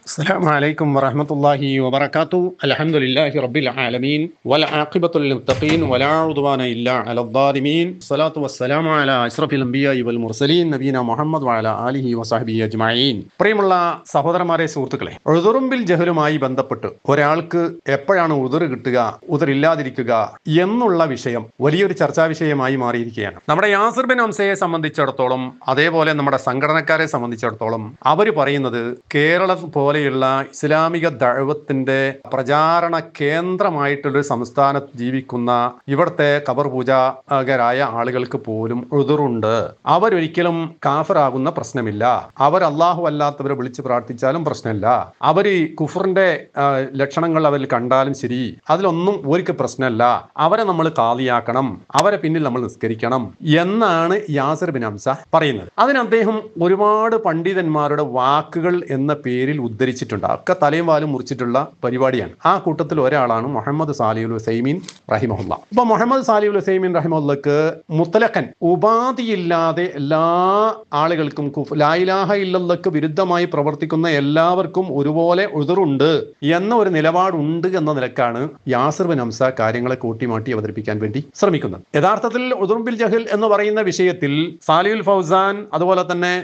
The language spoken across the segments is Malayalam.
السلام عليكم ورحمة الله وبركاته. الحمد لله رب العالمين والعاقبة للمتقين ولا عدوان إلا على الظالمين. الصلاة والسلام على أشرف الأنبياء والمرسلين നബീന മുഹമ്മദ് വഅലാ ആലിഹി വസഹ്ബിഹി അജ്മഈൻ. പ്രിയമുള്ള സഹോദരന്മാരെ, സുഹൃത്തുക്കളെ, ഉദുറുംബിൽ ജഹലുമായി ബന്ധപ്പെട്ട് ഒരാൾക്ക് എപ്പോഴാണ് ഉദുർ കിട്ടുക, ഉദുർ ഇല്ലാതിരിക്കുക എന്നുള്ള വിഷയം വലിയൊരു ചർച്ചാ വിഷയമായി മാറിയിരിക്കുകയാണ്. നമ്മുടെ യാസിർ ബിൻ ഹംസയെ സംബന്ധിച്ചിടത്തോളം, അതേപോലെ നമ്മുടെ സംഘടനക്കാരെ സംബന്ധിച്ചിടത്തോളം, അവർ പറയുന്നത് കേരളം പോലെയുള്ള ഇസ്ലാമിക ദഅവത്തിന്റെ പ്രചാരണ കേന്ദ്രമായിട്ടുള്ളൊരു സംസ്ഥാനത്ത് ജീവിക്കുന്ന ഇവിടുത്തെ ഖബർ പൂജാകരായ ആളുകൾക്ക് പോലും ഉദുറുണ്ട്. അവരൊരിക്കലും കാഫിറാകുന്ന പ്രശ്നമില്ല. അവർ അള്ളാഹു അല്ലാത്തവരെ വിളിച്ച് പ്രാർത്ഥിച്ചാലും പ്രശ്നമില്ല. അവർ കുഫറിന്റെ ലക്ഷണങ്ങൾ അവരിൽ കണ്ടാലും ശരി, അതിലൊന്നും ഒരു പ്രശ്നമല്ല. അവരെ നമ്മൾ കാളിയാക്കണം, അവരെ പിന്നിൽ നമ്മൾ നിസ്കരിക്കണം എന്നാണ് യാസിർ ബിൻ ഹംസ പറയുന്നത്. അതിന് അദ്ദേഹം ഒരുപാട് പണ്ഡിതന്മാരുടെ വാക്കുകൾ എന്ന പേരിൽ ഉദ്ധരിച്ചിട്ടുണ്ട്. ഒക്കെ തലയും വാലും മുറിച്ചിട്ടുള്ള പരിപാടിയാണ്. ആ കൂട്ടത്തിൽ ഒരാളാണ് മുഹമ്മദ് സാലിഹുൽ ഉസൈമീൻ റഹിമഹുല്ല. അപ്പൊ മുഹമ്മദ് സാലിഹുൽ ഉസൈമീൻ റഹിമഹുല്ലക്ക് മുത്തലഖൻ ഉപാധിയില്ലാതെ എല്ലാ ആളുകൾക്കും ലാ ഇലാഹ ഇല്ലല്ലാഹ്ക്ക് വിരുദ്ധമായി പ്രവർത്തിക്കുന്ന എല്ലാവർക്കും ഒരുപോലെ ഉദുറുണ്ട് എന്ന ഒരു നിലപാടുണ്ട് എന്ന നിലക്കാണ് യാസിർ ബിൻ ഹംസ കാര്യങ്ങളെ കൂട്ടിമാട്ടി അവതരിപ്പിക്കാൻ വേണ്ടി ശ്രമിക്കുന്നത്. യഥാർത്ഥത്തിൽ ഉദുർ ബിൽ ജഹൽ എന്ന് പറയുന്ന വിഷയത്തിൽ സാലിഹുൽ ഫൗസാൻ, അതുപോലെ തന്നെ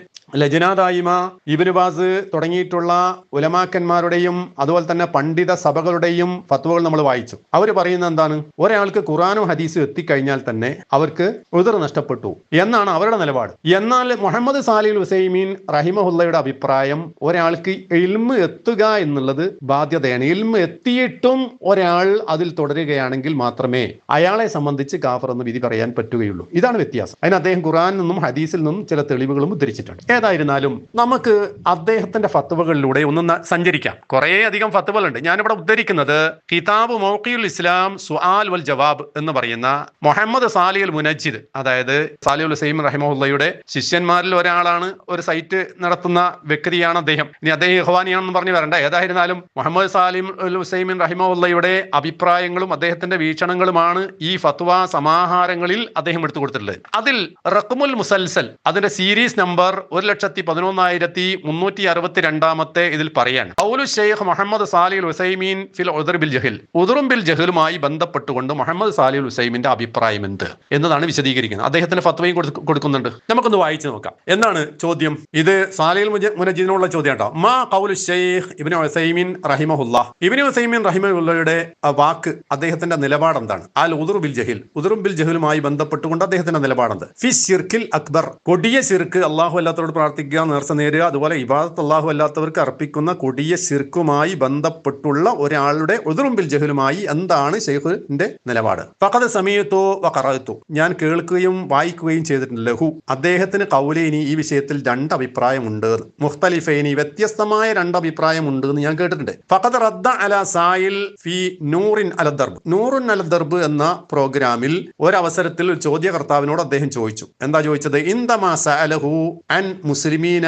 ലജ്നാ ദായിമ, ഇബ്നു ബാസ് തുടങ്ങിയിട്ടുള്ള ഉലമാക്കന്മാരുടെയും അതുപോലെ തന്നെ പണ്ഡിത സഭകളുടെയും ഫത്വകൾ നമ്മൾ വായിച്ചു. അവർ പറയുന്നത് എന്താണ്? ഒരാൾക്ക് ഖുർആനും ഹദീസും എത്തിക്കഴിഞ്ഞാൽ തന്നെ അവർക്ക് ഉദർ നഷ്ടപ്പെട്ടു എന്നാണ് അവരുടെ നിലപാട്. എന്നാൽ മുഹമ്മദ് സാലിഹുൽ ഉസൈമീൻ റഹിമഹുല്ലയുടെ അഭിപ്രായം, ഒരാൾക്ക് ഇൽമ് എത്തുക എന്നുള്ളത് ബാധ്യതയാണ്. ഇൽമ് എത്തിയിട്ടും ഒരാൾ അതിൽ തുടരുകയാണെങ്കിൽ മാത്രമേ അയാളെ സംബന്ധിച്ച് കാഫർ എന്ന് വിധി പറയാൻ പറ്റുകയുള്ളൂ. ഇതാണ് വ്യത്യാസം. അതിന് അദ്ദേഹം ഖുർആനിൽ നിന്നും ഹദീസിൽ നിന്നും ചില തെളിവുകളും ഉദ്ധരിച്ചിട്ടുണ്ട്. ഏതായിരുന്നാലും നമുക്ക് അദ്ദേഹത്തിന്റെ ഫത്വകളിലൂടെ ഒന്ന് സഞ്ചരിക്കാം. കുറേ അധികം ഫത്വകളുണ്ട്. ഞാനിവിടെ ഉദ്ധരിക്കുന്നത് കിതാബ് മൗഖിഉൽ ഇസ്ലാം സുആൽ വൽ ജവാബ് എന്ന് പറയുന്ന മുഹമ്മദ് സാലിഹുൽ മുനജ്ജിദ്, അതായത് സാലിഹുൽ ഉസൈമീൻ റഹിമഹുല്ലയുടെ ശിഷ്യന്മാരിൽ ഒരാളാണ്, ഒരു സൈറ്റ് നടത്തുന്ന വ്യക്തിയാണ് അദ്ദേഹം. ഇനി അദ്ദേഹം ഇഖ്വാനിയാണെന്ന് പറഞ്ഞു വരണ്ട. ഏതായിരുന്നാലും മുഹമ്മദ് സാലിഹുൽ ഉസൈമീൻ റഹിമഹുല്ലയുടെ അഭിപ്രായങ്ങളും അദ്ദേഹത്തിന്റെ വീക്ഷണങ്ങളുമാണ് ഈ ഫത്വ സമാഹാരങ്ങളിൽ അദ്ദേഹം എടുത്തു കൊടുത്തിട്ടുള്ളത്. അതിൽ റഖ്മുൽ മുസൽസൽ, അതിന്റെ സീരീസ് നമ്പർ 1,11,362 ഇതിൽ പറയാണ്, ഖൗലു ശൈഖ് മുഹമ്മദ് സാലിഹുൽ ഉസൈമീൻ ഫിൽ ഉദ്ർ ബിൽ ജഹൽ. ഉദ്റും ബിൽ ജഹലുമായി ബന്ധപ്പെട്ടുകൊണ്ട് മുഹമ്മദ് സാലിഹുൽ ഉസൈമിന്റെ അഭിപ്രായം എന്ത് എന്നതാണ് വിശദീകരിക്കുന്നത്. അദ്ദേഹത്തിന്റെ ഫത്വയും കൊടുക്കുന്നുണ്ട്. നമുക്കൊന്ന് വായിച്ചു നോക്കാം. എന്താണ് ചോദ്യം? ഇത് സാലിഹുൽ മുനജ്ജിദിനുള്ള ചോദ്യം കേട്ടോ. മാ ഖൗലു ശൈഖ് ഇബ്നു ഉസൈമീൻ റഹിമഹുല്ലാ. ഇബ്നു ഉസൈമീൻ റഹിമഹുല്ലയുടെ വാക്ക്, അദ്ദേഹത്തിന്റെ നിലപാട് എന്താണ്? അൽ ഉദ്ർ ബിൽ ജഹൽ, ഉദ്റും ബിൽ ജഹലുമായി ബന്ധപ്പെട്ടുകൊണ്ട് അദ്ദേഹത്തിന്റെ നിലപാടെന്ത്? ഫി ശിർക്കിൽ അക്ബർ, കൊടിയ ശിർക്ക്, അള്ളാഹു അല്ലാത്തവരോട് പ്രാർത്ഥിക്കുക, നേർച്ച നേരുക, അതുപോലെ ഇബാദത്ത് അള്ളാഹു അല്ലാത്തവർക്ക് അർപ്പിക്കുന്ന കൊടിയ ശിർക്കുമായി ബന്ധപ്പെട്ടുള്ള ഒരാളുടെ ഉദ്റും ബിൽ ജഹലുമായി എന്താണ് ശൈഖിന്റെ നിലപാട്? ഫഖദ് സമീഅതു വഖറഅതു, ഞാൻ കേൾക്കുകയും വായിക്കുകയും ചെയ്തിട്ടുണ്ട്. ലഹു, അദ്ദേഹത്തിന് ഖൗലൈനി, ഈ വിഷയത്തിൽ രണ്ട് അഭിപ്രായമുണ്ട്. മുഖ്തലിഫൈനി, വ്യത്യസ്തമായ രണ്ട് അഭിപ്രായമുണ്ട് എന്ന് ഞാൻ കേട്ടിട്ടുണ്ട്. ഫഖദ് റദ്ദ അലാ സായിൽ ഫി നൂറിൻ അല ദർബ്, നൂറുൻ അല ദർബ് എന്ന പ്രോഗ്രാമിൽ ഒരവസരത്തിൽ ചോദ്യകർത്താവിനോട് അദ്ദേഹം ചോദിച്ചു. എന്താ ചോദിച്ചത്? ഇൻദമാ സഅലഹു അൻ മുസ്ലിമീന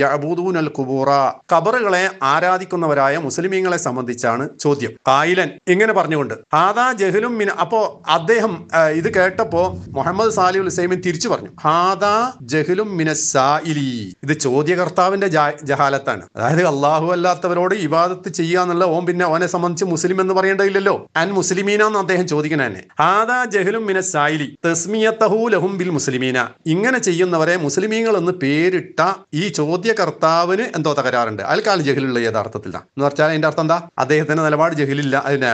യഅബൂദൂനൽ ഖുബൂറ, ഖബറുകളെ ആരാധിക്കുന്നവരായ മുസ്ലിമീങ്ങളെ സംബന്ധിച്ചാണ് ചോദ്യം. ഖായിലൻ, ഇങ്ങനെ പറഞ്ഞുകൊണ്ട്, ഹാദാ ജഹലും മിന. അപ്പോ അദ്ദേഹം ഇത് കേട്ടപ്പോ മുഹമ്മദ് സാലിഹുൽ ഉസൈമീൻ തിരിച്ചു പറഞ്ഞു, ഹാദാ ജഹലും മിനസ്സായിലി, ഇത് ചോദ്യകർത്താവിന്റെ ജഹാലത്താണ്. അതായത് അള്ളാഹു അല്ലാത്തവരോട് ഇബാദത്ത് ചെയ്യുക എന്നുള്ള പിന്നെ ഓനെ സംബന്ധിച്ച് മുസ്ലിം എന്ന് പറയേണ്ടതില്ലല്ലോ. അൻ മുസ്ലിമീനാന്ന് അദ്ദേഹം ചോദിക്കണ തന്നെ. ഹാദാ ജഹലും മിനസ്സായിലി തസ്മിയതഹു ലഹും ബിൽ മുസ്ലിമീന, ഇങ്ങനെ ചെയ്യുന്നവരെ മുസ്ലിമീങ്ങൾ എന്ന് പേരിട്ട ഈ ചോദ്യകർത്താവിന് എന്തോ തകരാറുണ്ട്. അയാൾക്കാണ് ജഹലുള്ള യഥാർത്ഥത്തിൽ എന്ന് പറഞ്ഞാൽ അതിന്റെ അർത്ഥം എന്താ? അദ്ദേഹത്തിന്റെ നിലപാട് ജഹലില്ല, അതിന്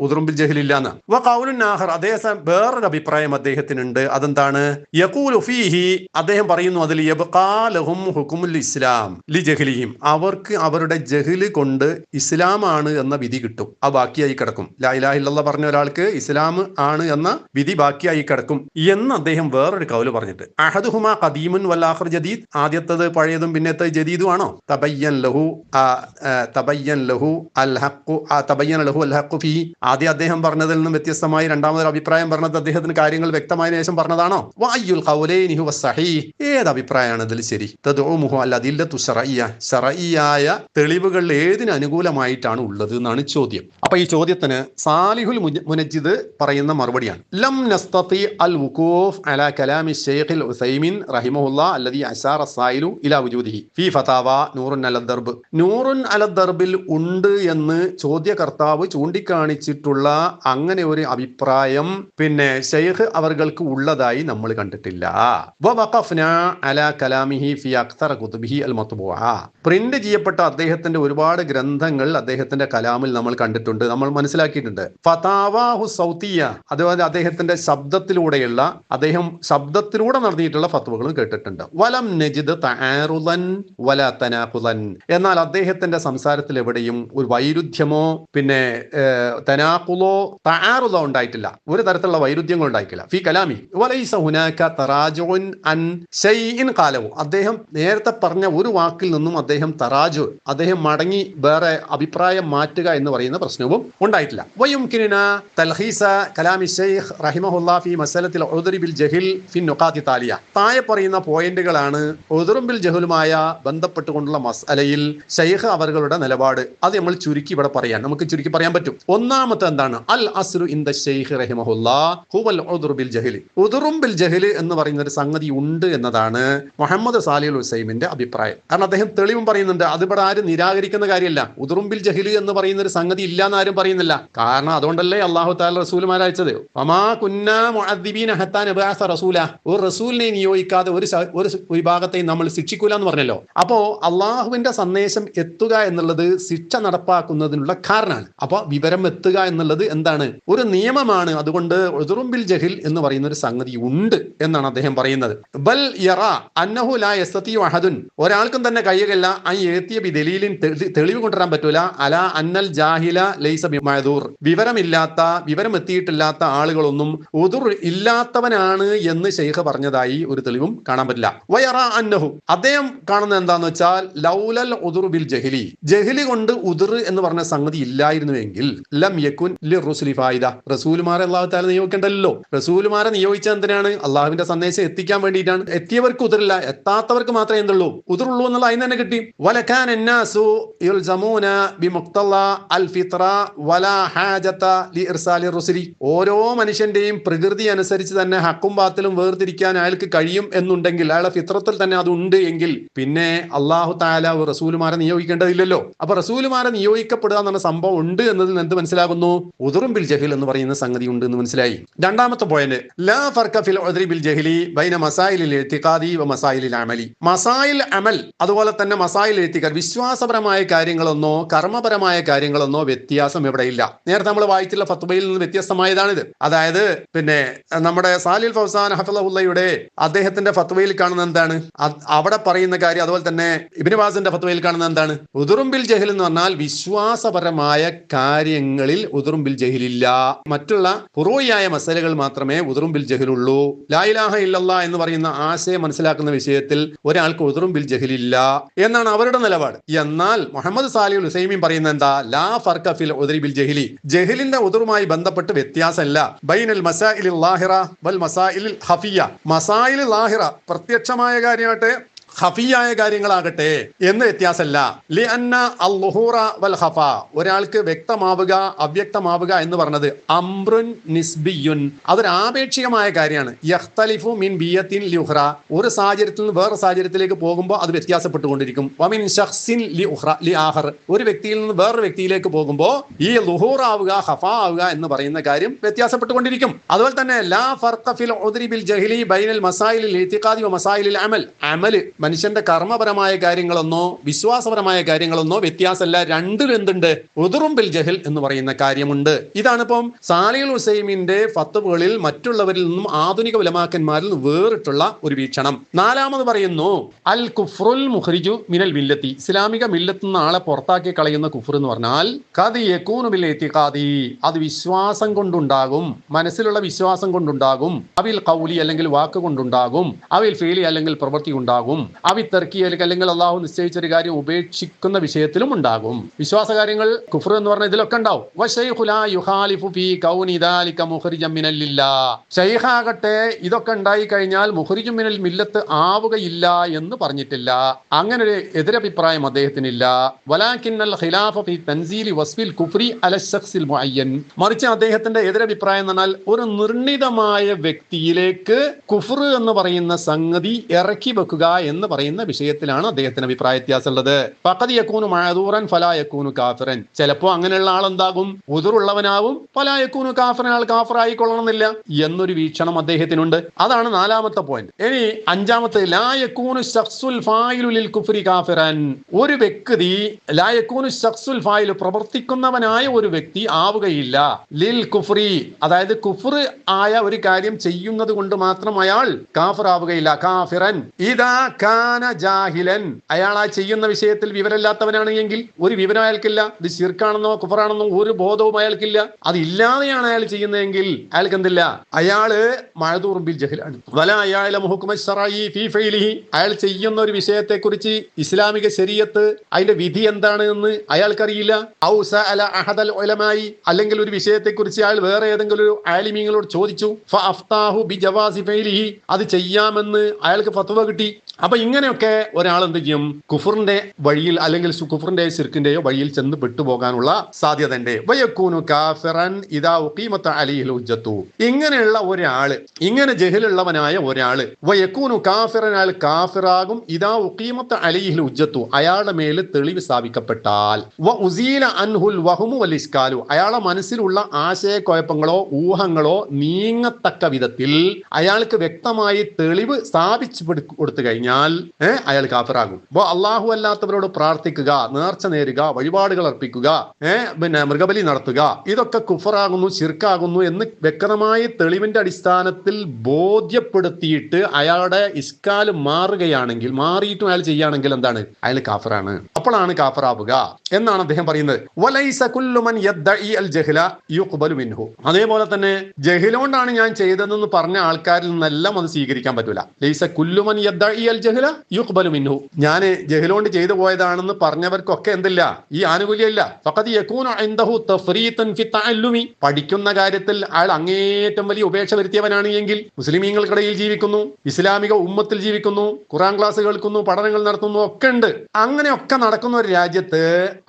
ഉദ്റുംബിൽ ജഹലില്ല എന്ന്. വഖൗലുൻ ആഖർ, അദ്ദേഹം വേറൊരു അഭിപ്രായം അദ്ദേഹത്തിനുണ്ട്. അതെന്താണ്? യഖൂലു ഫീഹി, അദ്ദേഹം പറയുന്നു അതിൽ, യബ്ഖാ ലഹും ഹുക്മുൽ ഇസ്ലാം ലി ജഹലിഹിം, അവർക്ക് അവരുടെ ജഹല് കൊണ്ട് ഇസ്ലാമാണ് എന്ന വിധി കിട്ടും. അത് ബാക്കിയായി കിടക്കും. ലാ ഇലാഹ ഇല്ലല്ലാഹ് പറഞ്ഞ ഒരാൾക്ക് ഇസ്ലാം ആണ് എന്ന വിധി ബാക്കിയായി കിടക്കും എന്ന് അദ്ദേഹം വേറൊരു കൗല് പറഞ്ഞിട്ട്, അഹദുഹുമാ ഖദീമുൻ വൽ ആഖർ ജദീദ്, ആദ്യത്തത് പഴയതും പിന്നത്തെ ജദീദും ആണോ? തബയ്യൻ ലഹു അൽ ഹഖ് ഫീ, ആദ്യം അദ്ദേഹം പറഞ്ഞതിൽ നിന്നും വ്യത്യസ്തമായി രണ്ടാമതൊരു അഭിപ്രായം പറഞ്ഞത് അദ്ദേഹത്തിന് കാര്യങ്ങൾ വ്യക്തമായ ശേഷം പറഞ്ഞതാണോ? വഅയ്യുൽ ഖൗലൈനി ഹുവ സഹീഹ്, ഏത് അഭിപ്രായമാണ് ഇതിൽ ശരി? തദ്ഉമുഹു അൽ അദില്ലത്തു ശറഇയ്യ, ശറഇയ്യായ തെളിവുകൾ ഏതിന് അനുകൂലമായിട്ടാണ് ഉള്ളത് എന്നാണ് ചോദ്യം. അപ്പൊ ഈ ചോദ്യത്തിന് സാലിഹുൽ മുനജ്ജിദ് പറയുന്ന മറുപടിയാണ്, ലം നസ്തതി അൽ വുഖൂഫ് അലാ കലാമി ശൈഖിൽ ഉസൈമിൻ റഹിമഹുല്ലാ അല്ലദി അശാറ സായിലു ഇലാ വുജൂദിഹി ഫീ ഫതാവ നൂറുൻ അല ദർബ്. നൂറുൻ അല ദർബിൽ ഉണ്ട് എന്ന് ചോദ്യകർത്താവ് ചൂണ്ടിക്കാണിച്ചിട്ടുള്ള അങ്ങനെ ഒരു അഭിപ്രായം പിന്നെ ശൈഖ് അവർക്ക് ഉള്ളതായി നമ്മൾ കണ്ടിട്ടില്ല. വഖഫ്നാ അലാ കലാമിഹി ഫീ അക്തറ കുതുബിഹി അൽ മത്ബൂഅ. പ്രിന്റ് ചെയ്യപ്പെട്ട അദ്ദേഹത്തിന്റെ ഒരുപാട് ഗ്രന്ഥങ്ങൾ അദ്ദേഹത്തിന്റെ കലാമിൽ നമ്മൾ കണ്ടിട്ടുണ്ട്, നമ്മൾ മനസ്സിലാക്കിയിട്ടുണ്ട്. ഫതാവാഹു സൗത്തിയ, അതുപോലെ അദ്ദേഹത്തിന്റെ ശബ്ദത്തിലൂടെയുള്ള, അദ്ദേഹം ശബ്ദത്തിലൂടെ നടത്തിയിട്ടുള്ള ഫത്വകളും കേട്ടിട്ടുണ്ട്. വലം നജിദ് തആറുദൻ വലാ തനാഖുദൻ. എന്നാൽ അദ്ദേഹത്തിന്റെ സംസാരത്തിൽ എവിടെയും ഒരു വൈരുദ്ധ്യമോ പിന്നെ തനാഖുദോ തആറുദോ ഉണ്ടായിട്ടില്ല, ഒരു തരത്തിലുള്ള വൈരുദ്ധ്യങ്ങൾ ഉണ്ടായിട്ടില്ല. ഫി കലാമി വലൈസ ഹുനാക തറാജുൻ അൻ ശൈഇൻ ഖാലഹു. അദ്ദേഹം നേരത്തെ പറഞ്ഞ ഒരു വാക്കിൽ നിന്നും അദ്ദേഹം അദ്ദേഹം മടങ്ങി വേറെ അഭിപ്രായം മാറ്റുക എന്ന് പറയുന്ന പ്രശ്നവും ഉണ്ടായിട്ടില്ല. വയുംകിനുന തൽഖീസ കലാമി ശൈഖ് റഹിമഹുല്ലാഹ് ഫീ മസലത്തിൽ ഉദ്രി ബിൽ ജഹിൽ ഫി നുഖാത്തി താലിയ. താഴെ പറയുന്ന പോയിന്റുകളാണ് ഉദ്റും ബിൽ ജഹലുമായ ബന്ധപ്പെട്ടുകൊണ്ടുള്ള മസ്അലയിൽ ശൈഖ് അവരുടെ നിലപാട്. അത് നമ്മൾ ചുരുക്കി ഇവിടെ നമുക്ക് ചുരുക്കി പറയാൻ പറ്റും. ഒന്നാമത്തെ എന്താണ്? അൽ അസ്ലു ഇൻദ ശൈഖ് റഹിമഹുല്ലാഹ് ഹുവൽ ഉദ്റു ബിൽ ജഹൽ. ഉദ്റും ബിൽ ജഹൽ എന്ന് പറയുന്ന ഒരു സംഗതി ഉണ്ട് എന്നതാണ് മുഹമ്മദ് സാലിഹുൽ ഉസൈമിന്റെ അഭിപ്രായം. കാരണം അദ്ദേഹം തെളിവും പറയുന്നുണ്ട്, അതിവിടെ ആരും നിരാകരിക്കുന്ന കാര്യമല്ല. ഉദ്റും ബിൽ ജഹൽ എന്ന് പറയുന്ന ഒരു സംഗതി ഇല്ല എന്ന് ആരും പറയുന്നില്ല. കാരണം അതുകൊണ്ടല്ലേ അല്ലാഹു തആല റസൂലുമാരെ അയച്ചത്. വമാ കുന്നാ മുഅദ്ദിബീന ഹത്താ നബഅസ റസൂല. ഒരു റസൂലിനെ നിയോഗിക്കാതെ ഒരു വിഭാഗത്തെയും നമ്മൾ ശിക്ഷിക്കൂല എന്ന് പറഞ്ഞല്ലോ. അപ്പോ അള്ളാഹുവിന്റെ സന്ദേശം എത്തുക എന്നുള്ളത് ശിക്ഷ നടപ്പാക്കുന്നതിനുള്ള കാരണമാണ്. അപ്പൊ വിവരം എത്തുക എന്നുള്ളത് എന്താണ്? ഒരു നിയമമാണ്. അതുകൊണ്ട് ഉദ്റും ബിൽ ജഹിൽ എന്ന് പറയുന്ന ഒരു സംഗതി ഉണ്ട് എന്നാണ് അദ്ദേഹം പറയുന്നത്. ബൽ യറ അന്നഹു ലാ യസ്തതിഉ അഹദുൻ. ഒരാൾക്കും തന്നെ കഴിയുകയില്ല അൻ യഅതിയ ബി ദലീലിൻ, തെളിവ് കൊണ്ടുവരാൻ പറ്റൂല, അലാ അന്നൽ ജാഹില ലൈസ ബിമഅദൂർ. വിവരം എത്തിയിട്ടില്ലാത്ത ആളുകളൊന്നും ഉദുർ ഇല്ലാത്തവനാണ് എന്ന് ശൈഖ് പറഞ്ഞതായി ഒരു തെളിവും കാണാൻ പറ്റില്ല. വയറ അന്നഹു, അദ്ദേഹം കാണുന്നത് എന്താന്ന് വെച്ചാൽ ലൗലൽ ഉദുർ ബിൽ ജഹലി, ജഹലി കൊണ്ട് ഉദുർ എന്ന് പറഞ്ഞ സംഗതി ഇല്ലായിരുന്നുവെങ്കിൽ ലം യകുൻ ലിറുസ്ലി ഫായിദ. റസൂലുമാരെ അല്ലാഹു തആല നിയോഗിക്കണ്ടല്ലോ. റസൂലുമാരെ നിയോഗിച്ച എന്തിനാണ്? അള്ളാഹുവിന്റെ സന്ദേശം എത്തിക്കാൻ വേണ്ടിയിട്ടാണ്. എത്തിയവർക്ക് ഉദറില്ല, എത്താത്തവർക്ക് മാത്രമേ എന്തുള്ളൂ? ഉദറുള്ളൂ എന്നുള്ള അതിന് തന്നെ കിട്ടി. വലകാന അന്നാസു യുൽസമൂന ബിമുഖ്തള അൽ ഫിത്ര വലാ ഹാജത ലിഇർസാലി റുസുലി. ഓരോ മനുഷ്യന്റെയും പ്രകൃതി അനുസരിച്ച് തന്നെ ഹക്കും ബാത്തിലും വേർതിരിക്കാൻ അയാൾക്ക് കഴിയും എന്നുണ്ടെങ്കിൽ, അയാളെ ഫിത്രത്തിൽ തന്നെ അതുണ്ട് എങ്കിൽ പിന്നെ അല്ലാഹു തആല റസൂലുമാരെ നിയോഗിക്കേണ്ടതില്ലല്ലോ. അപ്പൊ റസൂലുമാരെ നിയോഗിക്കപ്പെടുക എന്ന സംഭവം ഉണ്ട് എന്നതിൽ എന്ത് മനസ്സിലാകുന്നു? ഉദുറും ബിൽ ജഹിൽ എന്ന് പറയുന്ന സംഗതി ഉണ്ട് എന്ന് മനസ്സിലായി. രണ്ടാമത്തെ പോയിന്റ്, ലാ ഫർഖ ഫിൽ ഉദ്രി ബിൽ ജഹിലി ബൈന മസായിലിൽ ഇഅ്തിഖാദി വ മസായിലിൽ അമലി. മസായിൽ അമൽ, അതുപോലെ തന്നെ മസായിൽ ഇഅ്തിഖാദ്, വിശ്വാസപരമായ കാര്യങ്ങളെന്നോ കർമ്മപരമായ കാര്യങ്ങളെന്നോ വ്യത്യാസം എവിടെയില്ല. നേരത്തെ നമ്മൾ വായിച്ചുള്ള ഫത്വയിൽ നിന്ന് വ്യത്യസ്തമായതാണിത്. അതായത് പിന്നെ നമ്മുടെ സാലിൽ ഫൗസാൻ ഹഫിളഹുല്ലയുടെ അദ്ദേഹത്തിന്റെ ഫത്വയിൽ കാണുന്ന എന്താണ്? അവിടെ പറയുന്ന കാര്യം, അതുപോലെ തന്നെ ഇബ്നു ബാസിന്റെ ഫത്വയിൽ കാണുന്ന എന്താണ്? ഉദുറും ബിൽ ജഹിൽ എന്ന് പറഞ്ഞാൽ വിശ്വാസപരമായ കാര്യങ്ങളിൽ ഉദുറും ബിൽ ജഹിലില്ല. മറ്റുള്ള ഫുറൂഇയായ മസലകൾ മാത്രമേ ഉദുറും ബിൽ ജഹിലുള്ളൂ. ലാ ഇലാഹ ഇല്ലല്ലാഹ് എന്ന് പറയുന്ന ആശയം മനസ്സിലാക്കുന്ന വിഷയത്തിൽ ഒരാൾക്ക് ഉദുറും ബിൽ ജഹിലില്ല എന്നാണ് അവരുടെ നിലപാട്. എന്നാൽ മുഹമ്മദ് സാലിഹുൽ ഉസൈമീൻ പറയുന്നത് എന്താ? ലാ ഫർഖ ഫിൽ ഉദ്രി ബിൽ ജഹിലി. ജഹിലിന്റെ ഉദറുമായി ബന്ധപ്പെട്ട് വ്യത്യാസമല്ല. ബൈനൽ മസായിലിൽ ലാഹിറ വൽ മസായിലിൽ ഖഫിയ. മസായിലിൽ ലാഹിറ പ്രത്യക്ഷമായ കാര്യമാകട്ടെ ഖഫിയായ കാര്യങ്ങളാകട്ടെ എന്ന് വ്യത്യാസമല്ല. ലിഅന്ന അൽളുഹൂറ വൽ ഖഫ, ഒരാൾക്ക് വ്യക്തമാവുക അവ്യക്തമാവുക എന്ന് പറഞ്ഞത് അംറുൻ നിസ്ബിയുൻ, അതൊരു ആപേക്ഷികമായ കാര്യമാണ്. യഖ്തലിഫു മിൻ ബിയത്തിൻ ലിഉഖ്റ, ഒരു സാഹചര്യത്തിൽ നിന്ന് വേറെ സാഹചര്യത്തിലേക്ക് പോകുമ്പോൾ അത് വ്യത്യാസപ്പെട്ടുകൊണ്ടിരിക്കും. വമിൻ ശഖ്സിൻ ലിആഖർ, ഒരു വ്യക്തിയിൽ നിന്ന് വേറൊരു വ്യക്തിയിലേക്ക് പോകുമ്പോൾ ഈ ളുഹൂർ ആവുക ഖഫ ആവുക എന്ന് പറയുന്ന കാര്യം വ്യത്യാസപ്പെട്ടുകൊണ്ടിരിക്കും. അതുപോലെ തന്നെ ലാ ഫർഖ ഫിൽ ഉദ്രി ബിൽ ജഹ്ലി ബൈനൽ മസായിലിൽ ഇഅ്തിഖാദി വ മസായിലിൽ അമൽ, മനുഷ്യന്റെ കർമ്മപരമായ കാര്യങ്ങളൊന്നോ വിശ്വാസപരമായ കാര്യങ്ങളൊന്നോ വ്യത്യാസമല്ല. രണ്ടിലും എന്തുണ്ട്? ഉദുറും ബിൽ ജഹൽ എന്ന് പറയുന്ന കാര്യമുണ്ട്. ഇതാണ് ഇപ്പം സാലിഹുൽ ഉസൈമിന്റെ ഫത്വകളിൽ മറ്റുള്ളവരിൽ നിന്നും ആധുനിക ഉലമാക്കന്മാരിൽ നിന്ന് വേറിട്ടുള്ള ഒരു വീക്ഷണം. നാലാമത് പറയുന്നു അൽ കുഫ്റുൽ മുഖ്രിജു മിനൽ മില്ലത്തി, ഇസ്ലാമിക മില്ലത്ത് നിന്ന് ആളെ പുറത്താക്കി കളയുന്ന കുഫ്ർ എന്ന് പറഞ്ഞാൽ ഖദ് യകൂനു ബിൽ ഇഅ്തിഖാദി, അത് വിശ്വാസം കൊണ്ടുണ്ടാകും, മനസ്സിലുള്ള വിശ്വാസം കൊണ്ടുണ്ടാകും. അവിൽ ഖൗലി അല്ലെങ്കിൽ വാക്ക് കൊണ്ടുണ്ടാകും. അവിൽ ഫീലി അല്ലെങ്കിൽ പ്രവൃത്തി ഉണ്ടാകും. അവിത്തർക്കിയൽ അല്ലെങ്കിൽ അള്ളാഹു നിശ്ചയിച്ചൊരു കാര്യം ഉപേക്ഷിക്കുന്ന വിഷയത്തിലും ഉണ്ടാകും. വിശ്വാസ കാര്യങ്ങൾ കുഫ്ർ എന്ന് പറഞ്ഞ ഇതിലൊക്കെ ഉണ്ടാവും. ഷൈഖാകട്ടെ ഇതൊക്കെ ഉണ്ടായി കഴിഞ്ഞാൽ മുഖ്രിജും മിനൽ മില്ലത്ത് ആവുകയില്ല എന്ന് പറഞ്ഞിട്ടില്ല. അങ്ങനെ ഒരു എതിരഭിപ്രായം അദ്ദേഹത്തിനില്ല. വലാകിന്നൽ ഖിലാഫ ഫീ തൻസീലി വസ്ഫിൽ കുഫ്രി അല ശഖ്സിൽ മുഅയ്യൻ, മറിച്ച് അദ്ദേഹത്തിന്റെ എതിരഭിപ്രായം എന്ന് പറഞ്ഞാൽ ഒരു നിർണിതമായ വ്യക്തിയിലേക്ക് കുഫ്ർ എന്ന് പറയുന്ന സംഗതി ഇറക്കി വെക്കുക എന്ന് പറയുന്ന വിഷയത്തിലാണ് അദ്ദേഹത്തിന് അഭിപ്രായ വ്യത്യാസം ഉള്ളത്. ഫഖദ് യകൂനു മഅദൂറൻ ഫലാ യകൂനു കാഫിറൻ, ചിലപ്പോൾ അങ്ങനെയുള്ള ആളെന്താകും ഉദുറുള്ളവനാവും, ഫലാ യകൂനു കാഫിറൻ, ആൾ കാഫിറായി കൊള്ളണമെന്നില്ല എന്നൊരു വീക്ഷണം അദ്ദേഹത്തിനുണ്ട്. അതാണ് നാലാമത്തെ പോയിന്റ്. ഇനി അഞ്ചാമത്തെ, ലാ യകൂനു ശഖ്സുൽ ഫായിലു ലിൽ കുഫ്രി കാഫിറൻ, ഒരു വ്യക്തി ലാ യകൂനു ശഖ്സുൽ ഫായിലു പ്രവർത്തിക്കുന്നവനായ ഒരു വ്യക്തി ആവുകയില്ല ലിൽ കുഫ്രി, അതായത് കുഫ്ർ ആയ ഒരു കാര്യം ചെയ്യുന്നത് കൊണ്ട് മാത്രം അയാൾ കാഫിർ ആവുകയില്ല. കാഫിറൻ ഇദാ കാന ജാഹിലൻ, അയാൾ ആ ചെയ്യുന്ന വിഷയത്തിൽ വിവരമില്ലാത്തവനാണ് എങ്കിൽ ഒരു വിവരം അയാൾക്കില്ല, ഇത് ശിർക്കാണെന്നോ കുഫറാണെന്നോ ഒരു ബോധവും അയാൾക്കില്ല, അതില്ലാതെയാണ് അയാൾ ചെയ്യുന്നതെങ്കിൽ അയാൾക്ക് എന്തില്ല, അയാള് മഅദൂറുൻ ബിൽ ജഹലാണ്. വലാ യഅലമു ഹുക്മ ശർഈ ഫീ ഫഇലിഹി, അയാൾ ചെയ്യുന്ന ഒരു വിഷയത്തെ കുറിച്ച് ഇസ്ലാമിക ശരീഅത്ത് അതിന്റെ വിധി എന്താണ് എന്ന് അയാൾക്കറിയില്ല. ഔ സഅല അഹദൽ ഉലമായി, അല്ലെങ്കിൽ ഒരു വിഷയത്തെ കുറിച്ച് അയാൾ വേറെ ഏതെങ്കിലും ഒരു ആലിമീങ്ങളോട് ചോദിച്ചു, ഫഅഫ്താഹു ബിജവാസി ഫഇലിഹി, അത് ചെയ്യാമെന്ന് അയാൾക്ക് ഫത്വ കിട്ടി. അപ്പൊ ഇങ്ങനെയൊക്കെ ഒരാൾ എന്ത് ചെയ്യും, കുഫറിന്റെ വഴിയിൽ അല്ലെങ്കിൽ കുഫറിന്റെ ശിർക്കിന്റെയോ വഴിയിൽ ചെന്ന് പെട്ടുപോകാനുള്ള സാധ്യത ഉണ്ട്. വയകൂനു കാഫിറൻ ഇദാ ഉഖീമത അലൈഹിൽ ഹുജ്ജത്തു, ഇങ്ങനെയുള്ള ഒരാള്, ഇങ്ങനെ ജഹലുള്ളവനായ ഒരാള് വയകൂനു കാഫിറൻ, അയാൾ കാഫിറാകും ഇദാ ഉഖീമത അലൈഹിൽ ഹുജ്ജത്തു, അയാളുടെ മേൽ തെളിവ് സ്ഥാപിക്കപ്പെട്ടാൽ, വ ഉസീല അൻഹുൽ വഹ്മു വൽ ഇസ്കാലു, അയാളുടെ മനസ്സിലുള്ള ആശയക്കുഴപ്പങ്ങളോ ഊഹങ്ങളോ നീങ്ങത്തക്ക വിധത്തിൽ അയാൾക്ക് വ്യക്തമായി തെളിവ് സ്ഥാപിച്ചു കൊടുത്തു കഴിഞ്ഞാൽ അയാൾ കാഫിറാകും. അപ്പോ അള്ളാഹു അല്ലാത്തവരോട് പ്രാർത്ഥിക്കുക, നേർച്ച നേരുക, വഴിപാടുകൾ അർപ്പിക്കുക, പിന്നെ മൃഗബലി നടത്തുക, ഇതൊക്കെ കുഫറാകുന്നു, ശിർക്കാകുന്നു എന്ന് വ്യക്തമായ തെളിവിന്റെ അടിസ്ഥാനത്തിൽ ബോധ്യപ്പെടുത്തിയിട്ട് അയാളുടെ ഇസ്കാൽ മാറുകയാണെങ്കിൽ, മാറിയിട്ടും അയാൾ ചെയ്യുകയാണെങ്കിൽ എന്താണ്, അയാൾ കാഫിറാണ്, അപ്പോഴാണ് കാഫിറാവുക എന്നാണ് അദ്ദേഹം പറയുന്നത്. വലൈസ കുല്ലു മൻ യദ്ദഇ അൽ ജഹ്ല യുഖ്ബലു മിൻഹു, അതേപോലെ തന്നെ ജഹ്ലുകൊണ്ടാണ് ഞാൻ ചെയ്തതെന്ന് പറഞ്ഞ ആൾക്കാരിൽ നിന്നെല്ലാം അത് സ്വീകരിക്കാൻ പറ്റൂല. ലൈസ കുല്ലു മൻ യദ്ദഇ അൽ ജഹ്ല യുഖ്ബലു മിൻഹു, ഞാൻ ജഹ്ലുകൊണ്ട് ചെയ്തു പോയതാണെന്ന് പറഞ്ഞവർക്കൊക്കെ എന്തില്ല, ഈ ആനുകൂല്യം ഇല്ല. ഫഖദ് യകൂനു ഇൻദഹു തഫ്രീതൻ ഫി തഅല്ലുമി, പഠിക്കുന്ന കാര്യത്തിൽ അയാൾ അങ്ങേയറ്റം വലിയ ഉപേക്ഷ വരുത്തിയവനാണ് എങ്കിൽ, മുസ്ലിമീങ്ങൾക്കിടയിൽ ജീവിക്കുന്നു, ഇസ്ലാമിക ഉമ്മത്തിൽ ജീവിക്കുന്നു, ഖുർആൻ ക്ലാസ് കേൾക്കുന്നു, പഠനങ്ങൾ നടത്തുന്നു, ഒക്കെ ഉണ്ട്. അങ്ങനെയൊക്കെ നടക്കുന്ന ഒരു രാജ്യത്ത്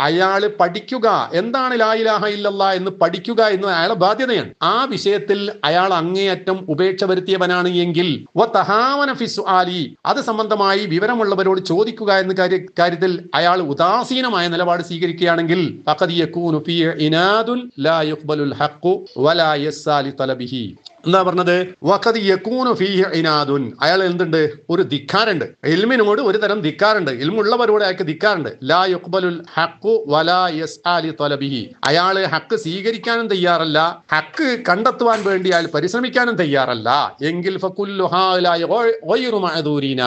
അയാൾ പഠിക്കുക, എന്താണ് ലാ ഇലാഹ ഇല്ലല്ലാഹ് എന്ന് പഠിക്കുക എന്ന് അയാളുടെ ബാധ്യതയാണ്. ആ വിഷയത്തിൽ അയാൾ അങ്ങേയറ്റം ഉപേക്ഷ വരുത്തിയവനാണ് എങ്കിൽ വതഹാവന ഫി സുആലി, അത് സംബന്ധമായി വിവരമുള്ളവരോട് ചോദിക്കുക എന്ന കാര്യത്തിൽ അയാൾ ഉദാസീനമായ നിലപാട് സ്വീകരിക്കുകയാണെങ്കിൽ ഫഖദ് യകൂനു ഫീ ഇനാദുൻ ലാ യുഖ്ബലുൽ ഹഖ് വലാ യസ്സാലി തലബിഹി, എന്താ പറഞ്ഞത്, വഖദ് യകൂനു ഫീഹി ഇനാദുൻ, അയാൾ എന്തുണ്ട്, ഒരു ധിക്കാറുണ്ട്, ഇൽമിനോട് ഒരു തരം ധിക്കാറുണ്ട്, ഇൽമുള്ളവരോട് അയാൾക്ക് ധിക്കാറുണ്ട്. ലാ യുഖ്ബലുൽ ഹഖ് വലാ യസ്ആലി തലബിഹി, അയാൾ ഹഖ് സ്വീകരിക്കാനും തയ്യാറല്ല, ഹഖ് കണ്ടെത്തുവാൻ വേണ്ടി അയാൾ പരിശ്രമിക്കാനും തയ്യാറല്ല എങ്കിൽ ഫകുല്ലു ഹാഉലാഇ ഗൈറു മഅദൂരീന,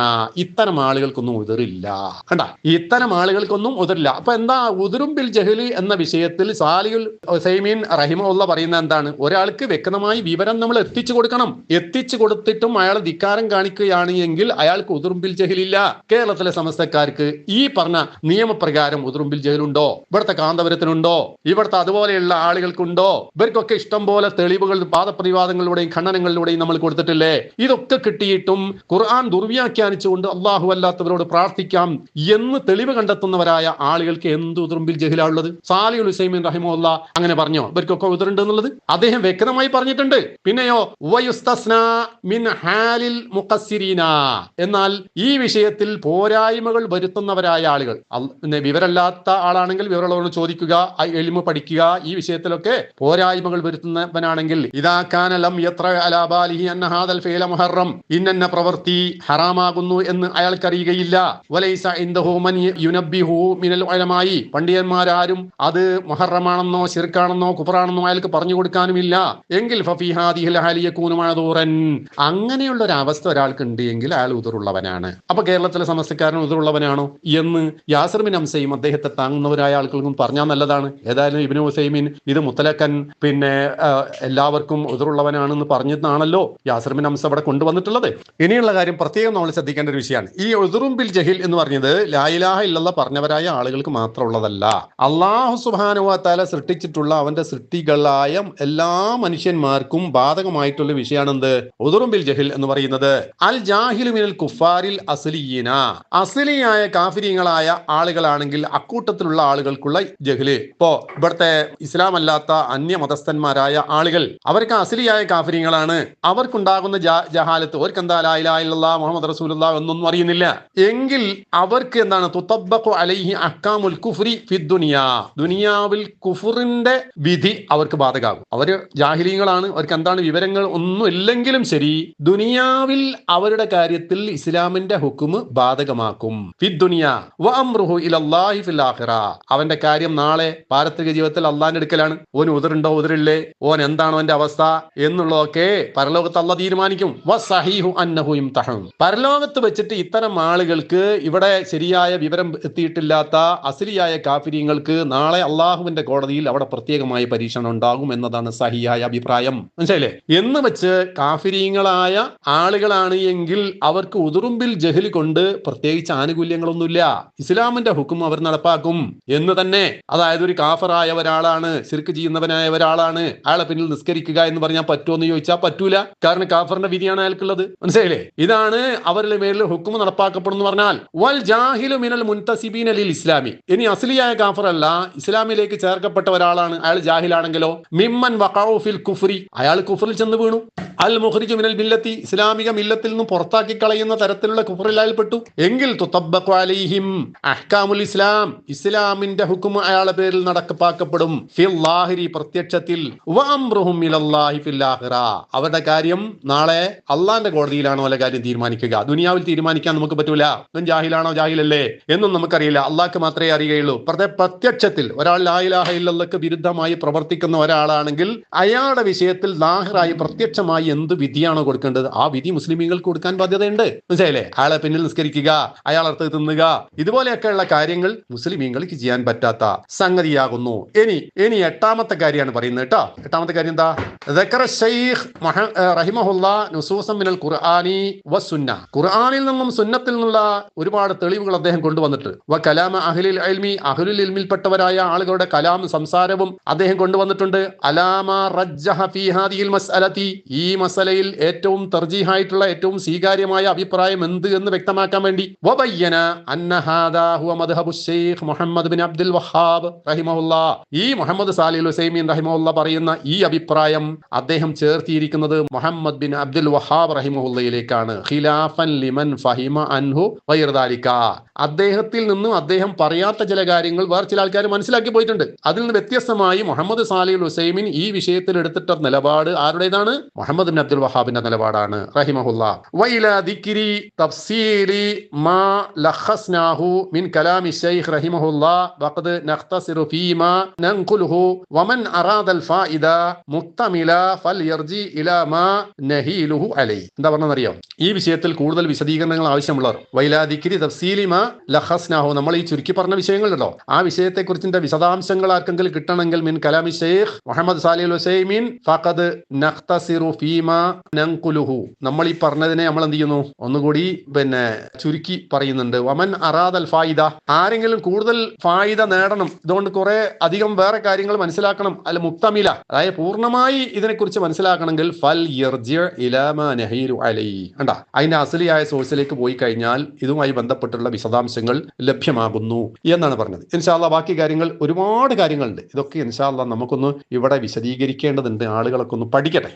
ഇത്തരം ആളുകൾക്കൊന്നും ഉദറില്ല. കണ്ട, ഇത്തരം ആളുകൾക്കൊന്നും ഉദറില്ല. അപ്പൊ എന്താ ഉദുറും ബിൽ ജഹ്ലി എന്ന വിഷയത്തിൽ സാലിഹുൽ ഉസൈമീൻ റഹിമഹുല്ലാഹ് പറയുന്ന എന്താണ്, ഒരാൾക്ക് വ്യക്തമായി വിവരം നമ്മൾ എത്തിച്ചു കൊടുക്കണം. എത്തിച്ചു കൊടുത്തിട്ടും അയാൾ ധിക്കാരം കാണിക്കുകയാണ് എങ്കിൽ അയാൾക്ക് ഉദുറുംബിൽ ജഹലില്ല. കേരളത്തിലെ സമസ്തക്കാർക്ക് ഈ പറഞ്ഞ നിയമപ്രകാരം ഉദുറുംബിൽ ജഹലുണ്ടോ, ഇവിടുത്തെ കാന്തപുരത്തിനുണ്ടോ, ഇവിടുത്തെ അതുപോലെയുള്ള ആളുകൾക്കുണ്ടോ? ഇവർക്കൊക്കെ ഇഷ്ടം പോലെ തെളിവുകൾ വാദപ്രതിവാദങ്ങളിലൂടെയും ഖണ്ഡനങ്ങളിലൂടെയും നമ്മൾ കൊടുത്തിട്ടില്ലേ? ഇതൊക്കെ കിട്ടിയിട്ടും ഖുർആൻ ദുർവ്യാഖ്യാനിച്ചുകൊണ്ട് അള്ളാഹു അല്ലാത്തവരോട് പ്രാർത്ഥിക്കാം എന്ന് തെളിവ് കണ്ടെത്തുന്നവരായ ആളുകൾക്ക് എന്ത് ഉദുറുംബിൽ ജഹലാണുള്ളത്? സാലിഹുൽ ഉസൈമീൻ റഹിമഹുല്ലാഹ് അങ്ങനെ പറഞ്ഞോ ഇവർക്കൊക്കെ ഉദറുണ്ട് എന്നുള്ളത്? അദ്ദേഹം വ്യക്തമായി പറഞ്ഞിട്ടുണ്ട്. പിന്നെയോ വയുസ്തസ്നാ മിൻ ഹാലിൽ മുഖസ്സിരീന, എന്നാൽ ഈ വിഷയത്തിൽ പോരായ്മകൾ വരുത്തുന്നവരായ ആളുകൾ, വിവരമില്ലാത്ത ആളാണെങ്കിൽ വിവരമുള്ളവരോട് ചോദിക്കുക, ഇൽമു പഠിക്കുക, ഈ വിഷയത്തിലൊക്കെ പോരായ്മകൾ വരുത്തുന്നവനാണെങ്കിൽ ഇദാ കാന ലം യത്ര അലാ ബാലിഹി അന്ന ഹാദൽ ഫിഅല മുഹറം, ഇന്ന പ്രവൃത്തി ഹറാമാകുന്നു എന്ന് അയാൾക്കറിയുകയില്ല. വലൈസ ഇൻദഹു മൻ യുനബ്ബിഹു മിനൽ ഉലമായി, പണ്ഡിതന്മാരാരും അത് മുഹറമാണെന്നോ ശിർക്കാണെന്നോ കുഫറാണെന്നോ അയാൾക്ക് പറഞ്ഞു കൊടുക്കാനുമില്ല എങ്കിൽ ഫഫീ ഹാദിഹിൽ ഹൽ യകൂനു മഅദൂറൻ. അങ്ങനെയുള്ള ഒരു അവസ്ഥ ഒരാൾക്ക് ഉണ്ട് എങ്കിൽ അയാൾ ഉദറുള്ളവനാണ്. അപ്പൊ കേരളത്തിലെ സമസ്തക്കാരൻ ഉദറുള്ളവനാണോ എന്ന് യാസിർ ബിൻ ഹംസയും അദ്ദേഹത്തെ താങ്ങുന്നവരായ ആൾക്കും പറഞ്ഞാൽ നല്ലതാണ്. ഏതായാലും ഇബ്നു ഉസൈമീൻ ഇത് മുത്തലക്കൻ എല്ലാവർക്കും ഉദറുള്ളവനാണെന്ന് പറഞ്ഞതാണല്ലോ യാസിർ ബിൻ ഹംസ അവിടെ കൊണ്ടുവന്നിട്ടുള്ളത്. ഇനിയുള്ള കാര്യം പ്രത്യേകം നമ്മൾ ശ്രദ്ധിക്കേണ്ട ഒരു വിഷയമാണ്. ഈ ഉദുറും ബിൽ ജഹിൽ എന്ന് പറഞ്ഞത് ലാ ഇലാഹ ഇല്ലല്ലാഹ് പറഞ്ഞവരായ ആളുകൾക്ക് മാത്രമുള്ളതല്ല. അല്ലാഹു സുബ്ഹാനഹു വ തആല സൃഷ്ടിച്ചിട്ടുള്ള അവന്റെ സൃഷ്ടികളായ എല്ലാ മനുഷ്യന്മാർക്കും ബാധകമായിട്ടുള്ള വിഷയമാണ് എന്ത്? ഉദുറും ബിൽ ജഹിൽ എന്ന് പറയുന്നത്. അൽ ജാഹിലു മിനൽ കുഫാരിൽ അസ്ലിയീന, അസ്ലിയായ കാഫിരീങ്ങളായ ആളുകളാണെങ്കിൽ അക്കൂട്ടത്തിലുള്ള ആളുകൾക്കുള്ള ജഹില്. ഇപ്പോ ഇവിടുത്തെ ഇസ്ലാം അല്ലാത്ത അന്യ മതസ്ഥന്മാരായ ആളുകൾ അവർക്ക് അസ്ലിയായ കാഫിരീങ്ങളാണ്. അവർക്കുണ്ടാകുന്ന ജഹാലത്ത്, അവർക്ക് എന്താ ലാ ഇലാഹ ഇല്ലല്ലാഹ് മുഹമ്മദ് റസൂലുള്ളാഹ് എന്നൊന്നും അറിയുന്നില്ല എങ്കിൽ അവർക്ക് എന്താണ്? തുതബ്ബഖു അലൈഹി അഹ്കാമുൽ കുഫ്രി ഫിദ് ദുനിയാ, ദുനിയാവിൽ കുഫറിന്റെ വിധി അവർക്ക് ബാധകമാകും. അവര് ജാഹിലീങ്ങളാണ്, അവർക്ക് എന്താണ് വിവരങ്ങൾ ഒന്നും ഇല്ലെങ്കിലും ശരി, ദുനിയാവിൽ അവരുടെ കാര്യത്തിൽ ഇസ്ലാമിന്റെ ഹുക്മ് ബാധകമാക്കും. ഫിദ് ദുനിയാ വ അംറുഹു ഇലല്ലാഹി ഫിൽ ആഖിറ, അവന്റെ കാര്യം നാളെ പാരത്രിക ജീവിതത്തിൽ അള്ളാന്റെ അടുക്കലാണ്. ഓൻ ഉദറുണ്ടോ ഉദറില്ലേ, ഓൻ എന്താണോ അവന്റെ അവസ്ഥ എന്നുള്ളതൊക്കെ പരലോകത്ത് അള്ളാഹ് തീരുമാനിക്കും. വസഹീഹു അന്നഹു യുംതഹൻ, പരലോകത്ത് വെച്ചിട്ട് ഇത്തരം ആളുകൾക്ക് ഇവിടെ ശരിയായ വിവരം എത്തിയിട്ടില്ലാത്ത അസ്ലിയായ കാഫിരീങ്ങൾക്ക് നാളെ അള്ളാഹുവിന്റെ കോടതിയിൽ അവിടെ പ്രത്യേകമായ പരീക്ഷണം ഉണ്ടാകും എന്നതാണ് സഹിയായ അഭിപ്രായം. മനസ്സിലായില്ലേ? എന്ന് വെച്ച് കാഫിരീങ്ങളായ ആളുകളാണ് എങ്കിൽ അവർക്ക് ഉദുറുമ്പിൽ ജഹൽ കൊണ്ട് പ്രത്യേകിച്ച് ആനുകൂല്യങ്ങളൊന്നുമില്ല. ഇസ്ലാമിന്റെ ഹുക്കും അവർ നടപ്പാക്കും എന്ന് തന്നെ. അതായത് ഒരു കാഫറായ ഒരാളാണ്, ശിർക്ക് ചെയ്യുന്നവനായ ഒരാളാണ്, അയാളെ പിന്നിൽ നിസ്കരിക്കുക എന്ന് പറഞ്ഞാൽ പറ്റുമോ എന്ന് ചോദിച്ചാൽ പറ്റൂല. കാരണം കാഫറിന്റെ വിധിയാണ് അയാൾക്കുള്ളത്. മനസ്സിലായില്ലേ? ഇതാണ് അവരുടെ മേലിൽ ഹുക്കും നടപ്പാക്കപ്പെടുന്നു പറഞ്ഞാൽ. വൽ ജാഹിലു മിനൽ മുൻതസിബീന ലിൽ ഇസ്ലാമി, ഇനി അസ്ലിയായ കാഫർ അല്ല, ഇസ്ലാമിലേക്ക് ചേർക്കപ്പെട്ട ഒരാളാണ്, അയാൾ ജാഹിലാണെങ്കിലോ, മിമ്മൻ വഖഉ ഫിൽ കുഫ്രി, അയാൾ കുഫറിൽ ചെന്ന് വീണു. അൽ മുഖ്രിജു മിനൽ മില്ലത്തി, ഇസ്ലാമിക മില്ലത്തിൽ നിന്നും പുറത്താക്കി കളയുന്ന തരത്തിലുള്ള കുഫറിൽ അയാൾപ്പെട്ടു എങ്കിൽ തുതബ്ബഖു അലൈഹിം അഹ്കാമുൽ ഇസ്ലാം, ഇസ്ലാമിന്റെ ഹുക്കും അയാളുടെ പേരിൽ നടപ്പാക്കപ്പെടും. ഫിൽ ലാഹിരി, പ്രത്യക്ഷത്തിൽ, വ അംറുഹും ഇലല്ലാഹി ഫിൽ ആഖിറ, അവരുടെ കാര്യം നാളെ അള്ളാന്റെ കോടതിയിലാണോ അല്ല കാര്യം തീരുമാനിക്കുക. ദുനിയാവിൽ തീരുമാനിക്കാൻ നമുക്ക് പറ്റൂല. ഇവൻ ജാഹിലാണോ ജാഹിലല്ലേ എന്നും നമുക്കറിയില്ല, അള്ളാഹ്ക്ക് മാത്രമേ അറിയുകയുള്ളൂ. പ്രത്യക്ഷത്തിൽ ഒരാൾ ലാ ഇലാഹ ഇല്ലല്ലാഹ്ക്ക് വിരുദ്ധമായി പ്രവർത്തിക്കുന്ന ഒരാളാണെങ്കിൽ അയാളുടെ വിഷയത്തിൽ ലാഹിറായി പ്രത്യക്ഷമായി എന്ത് വിധിയാണോ കൊടുക്കേണ്ടത് ആ വിധി മുസ്ലിമീങ്ങൾക്ക് കൊടുക്കാൻ ബാധ്യതയുണ്ട്. മനസ്സിലായില്ലേ? അയാളെ പിന്നിൽ നിസ്കരിക്കുക, അയാളടുത്ത് തിന്നുക, ഇതുപോലെയൊക്കെയുള്ള കാര്യങ്ങൾ മുസ്ലിമീങ്ങൾക്ക് ചെയ്യാൻ പറ്റാത്ത സംഗതിയാകുന്നു. ഇനി എട്ടാമത്തെ കാര്യമാണ് പറയുന്നത് കേട്ടോ. എട്ടാമത്തെ കാര്യം എന്താ? ദക്കറ ശൈഖ് റഹിമഹുല്ലാഹ് നുസൂസൻ മിനൽ ഖുർആനി വസ്സുന്ന, ഖുർആനിൽ നിന്നും സുന്നത്തിൽ നിന്നുള്ള ഒരുപാട് തെളിവുകൾ അദ്ദേഹം കൊണ്ടുവന്നിട്ട്, വ കലാമ അഹ്ലിൽ ഇൽമി, അഹ്ലുൽ ഇൽമിൽപ്പെട്ടവരായ ആളുകളുടെ കലാം സംസാരവും അദ്ദേഹം കൊണ്ടുവന്നിട്ടുണ്ട്. അലാമ റജ്ജഹ ഫീ ഹാദിഹിൽ മസ്അലതി, ഈ മസലയിൽ ഏറ്റവും തർജീഹായിട്ടുള്ള ഏറ്റവും സ്വീകാര്യമായ അഭിപ്രായം എന്ത് എന്ന് വ്യക്തമാക്കാൻ വേണ്ടി. വബയ്യന അന്ന ഹാദാ ഹുവ മദ്ഹബു Sheikh Muhammad bin Abdul Wahhab റഹിമഹുല്ലാഹ്, ഈ മുഹമ്മദ് സാലിഹ് അൽ ഉസൈമീൻ റഹിമഹുല്ലാഹ് പറയുന്ന ഈ അഭിപ്രായം അദ്ദേഹം ചേർത്തിയിരിക്കുന്നത് മുഹമ്മദ് ബിൻ അബ്ദുൽ വഹാബ് റഹിമഹുല്ലയിലേക്കാണ്. ഖിലാഫൻ ലിമൻ ഫഹിമ അൻഹു ഗൈറ ദാലിക, അദ്ദേഹത്തിൽ നിന്നും അദ്ദേഹം പറയാത്ത ചില കാര്യങ്ങൾ വേറെ ചില ആൾക്കാർ മനസ്സിലാക്കി പോയിട്ടുണ്ട്. അതിൽ നിന്ന് വ്യത്യസ്തമായി മുഹമ്മദ് സാലിഹ് അൽ ഉസൈമീൻ ഈ വിഷയത്തിൽ എടുത്തിട്ട നിലപാട് ആരുടേതാണ്? മുഹമ്മദ് ബിൻ അബ്ദുൽ വഹാബിന്റെ നിലപാടാണ് റഹിമഹുല്ലാഹ്. വഇലാ ദിക്രി തഫ്സീലി മാ ലഖസ്നാഹു മിൻ കലാമി ശൈഖ് റഹിമഹുല്ലാഹ് വഖദ് നഖ്തസിറു ഫീമാ നൻഖുലുഹു വമൻ അറാദൽ ഫായിദ മുക്തമില ഫൽയർജി ഇലാ മാ നഹീലുഹു അലൈഹി. എന്താ പറഞ്ഞറിയോ? ഈ വിഷയത്തിൽ കൂടുതൽ വിശദീകരണങ്ങൾ ആവശ്യമുള്ളവർ വഇലാ ദിക്രി തഫ്സീലി മാ ലഖസ്നാഹു, നമ്മൾ ഈ ചുരുക്കി പറഞ്ഞ വിഷയങ്ങളുണ്ടല്ലോ, ആ വിഷയത്തെ കുറിച്ചിന്റെ വിശദാംശങ്ങൾ ആർക്കെങ്കിലും കിട്ടണമെങ്കിൽ മിൻ കലാമി Sheikh Mohammed Salih al Uthaymeen ഫഖദ് നഖ്തസിറു ഫീമാ നൻഖുലുഹു, നമ്മൾ ഈ പറഞ്ഞതിനെ നമ്മൾ എന്ത് ചെയ്യുന്നു? ഒന്നുകൂടി ചുരുക്കി പറയുന്നുണ്ട്. വമൻ അറാദൽ ഫായിദ, ആരെങ്കിലും കൂടുതൽ ഫായിദ നേടണം, ഇതുകൊണ്ട് കുറെ അധികം വേറെ കാര്യങ്ങൾ മനസ്സിലാക്കണം, അല്ല മുക്തമില, അതായത് പൂർണ്ണമായി ഇതിനെക്കുറിച്ച് മനസ്സിലാക്കണമെങ്കിൽ ഫൽ യർജി ഇലാ മാ നഹീലു അലൈഹി, കണ്ടാ അതിന്റെ അസ്ലിയായ സോഴ്സിലേക്ക് പോയി കഴിഞ്ഞാൽ ഇതുമായി ബന്ധപ്പെട്ടുള്ള വിശദാംശങ്ങൾ ലഭ്യമാകുന്നു എന്നാണ് പറഞ്ഞത്. ഇൻഷാ അല്ലാഹ് ബാക്കി കാര്യങ്ങൾ ഒരുപാട് കാര്യങ്ങളുണ്ട്. ഇതൊക്കെ ഇൻഷാ അല്ലാഹ് നമുക്കൊന്ന് ഇവിടെ വിശദീകരിക്കേണ്ടതുണ്ട്, ആളുകളൊക്കെ ഒന്ന് പഠിക്കട്ടെ.